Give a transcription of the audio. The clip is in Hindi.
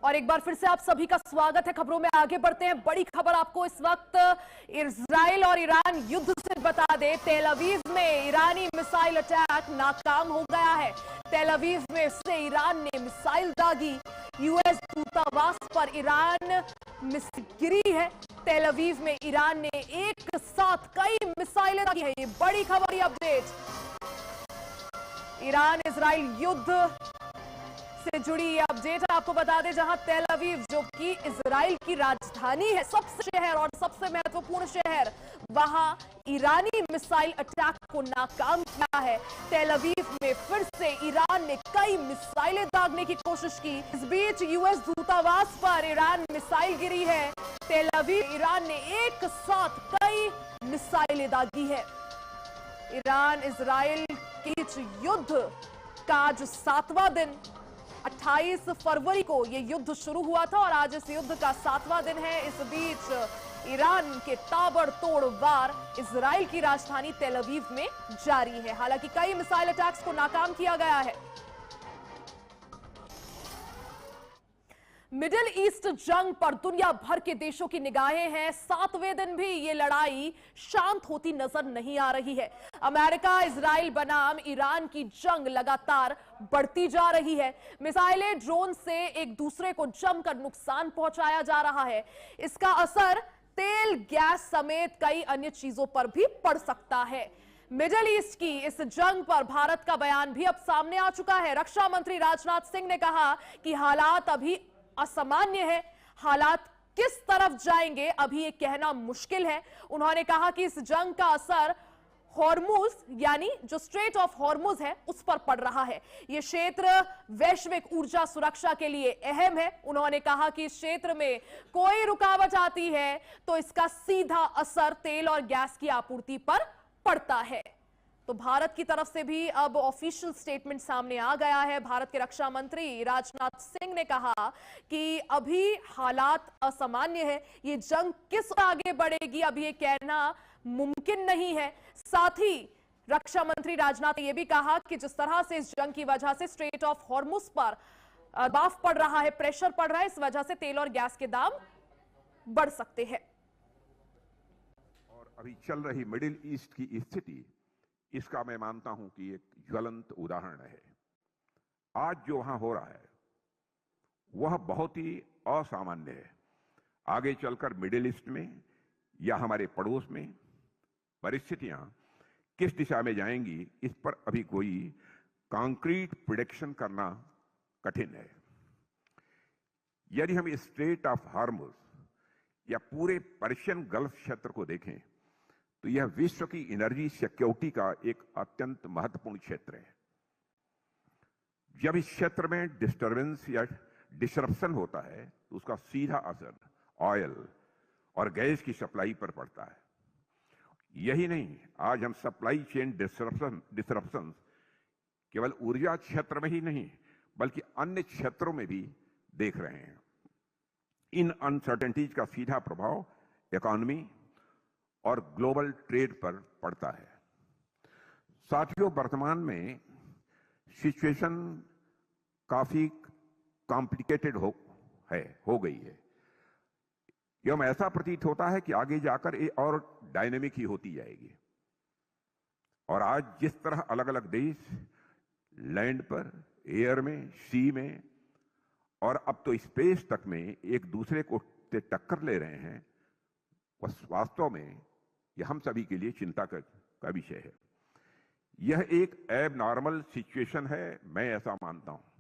और एक बार फिर से आप सभी का स्वागत है। खबरों में आगे बढ़ते हैं। बड़ी खबर आपको इस वक्त इजराइल और ईरान युद्ध से बता दे। तेल अवीव में ईरानी मिसाइल अटैक नाकाम हो गया है। तेल अवीव में से ईरान ने मिसाइल दागी। यूएस दूतावास पर ईरान मिसाइल गिरी है। तेल अवीव में ईरान ने एक साथ कई मिसाइलें दागी है। ये बड़ी खबर, ये अपडेट ईरान इजराइल युद्ध से जुड़ी ये अपडेट है। आपको बता दें, जहां तेल अवीव जो कि इजराइल की राजधानी है, सबसे शहर और सबसे महत्वपूर्ण शहर, वहां ईरानी मिसाइल अटैक को नाकाम किया है। तेल अवीव में फिर से ईरान ने कई मिसाइलें दागने की कोशिश की। इस बीच यूएस दूतावास पर ईरान मिसाइल गिरी है। तेल अवीव ईरान ने एक साथ कई मिसाइलें दागी है। ईरान इजराइल के बीच युद्ध का आज 7वां दिन, 28 फरवरी को यह युद्ध शुरू हुआ था और आज इस युद्ध का 7वां दिन है। इस बीच ईरान के ताबड़तोड़ वार इजराइल की राजधानी तेल अवीव में जारी है। हालांकि कई मिसाइल अटैक्स को नाकाम किया गया है। मिडिल ईस्ट जंग पर दुनिया भर के देशों की निगाहें हैं। 7वें दिन भी ये लड़ाई शांत होती नजर नहीं आ रही है। अमेरिका इजराइल बनाम ईरान की जंग लगातार बढ़ती जा रही है। मिसाइलें, ड्रोन से एक दूसरे को जमकर नुकसान पहुंचाया जा रहा है। इसका असर तेल, गैस समेत कई अन्य चीजों पर भी पड़ सकता है। मिडिल ईस्ट की इस जंग पर भारत का बयान भी अब सामने आ चुका है। रक्षा मंत्री राजनाथ सिंह ने कहा कि हालात अभी असामान्य है। हालात किस तरफ जाएंगे अभी ये कहना मुश्किल है। उन्होंने कहा कि इस जंग का असर हॉर्मुज, यानी जो स्ट्रेट ऑफ हॉर्मुज है, उस पर पड़ रहा है। यह क्षेत्र वैश्विक ऊर्जा सुरक्षा के लिए अहम है। उन्होंने कहा कि इस क्षेत्र में कोई रुकावट आती है तो इसका सीधा असर तेल और गैस की आपूर्ति पर पड़ता है। तो भारत की तरफ से भी अब ऑफिशियल स्टेटमेंट सामने आ गया है। भारत के रक्षा मंत्री राजनाथ सिंह ने कहा कि अभी हालात असामान्य है। ये जंग किस आगे बढ़ेगी अभी ये कहना मुमकिन नहीं है। साथ ही रक्षा मंत्री राजनाथ ने यह भी कहा कि जिस तरह से इस जंग की वजह से स्ट्रेट ऑफ हॉर्मुज पर दबाव पड़ रहा है, प्रेशर पड़ रहा है, इस वजह से तेल और गैस के दाम बढ़ सकते हैं। और अभी चल रही मिडिल ईस्ट की स्थिति, इसका मैं मानता हूं कि एक ज्वलंत उदाहरण है। आज जो वहां हो रहा है वह बहुत ही असामान्य है। आगे चलकर मिडिल ईस्ट में या हमारे पड़ोस में परिस्थितियां किस दिशा में जाएंगी, इस पर अभी कोई कॉन्क्रीट प्रेडिक्शन करना कठिन है। यदि हम स्ट्रेट ऑफ हॉर्मुज या पूरे पर्शियन गल्फ क्षेत्र को देखें तो यह विश्व की एनर्जी सिक्योरिटी का एक अत्यंत महत्वपूर्ण क्षेत्र है। जब इस क्षेत्र में डिस्टरबेंस या डिसरप्शन होता है तो उसका सीधा असर ऑयल और गैस की सप्लाई पर पड़ता है। यही नहीं, आज हम सप्लाई चेन डिसरप्शन केवल ऊर्जा क्षेत्र में ही नहीं बल्कि अन्य क्षेत्रों में भी देख रहे हैं। इन अनसर्टेनिटीज का सीधा प्रभाव इकोनॉमी और ग्लोबल ट्रेड पर पड़ता है। साथियों, वर्तमान में सिचुएशन काफी कॉम्प्लिकेटेड हो गई है। एवं ऐसा प्रतीत होता है कि आगे जाकर ये और डायनेमिक ही होती जाएगी। और आज जिस तरह अलग अलग देश लैंड पर, एयर में, सी में और अब तो स्पेस तक में एक दूसरे को टक्कर ले रहे हैं, वह वास्तव में यह हम सभी के लिए चिंता का विषय है। यह एक एब नॉर्मल सिचुएशन है, मैं ऐसा मानता हूं।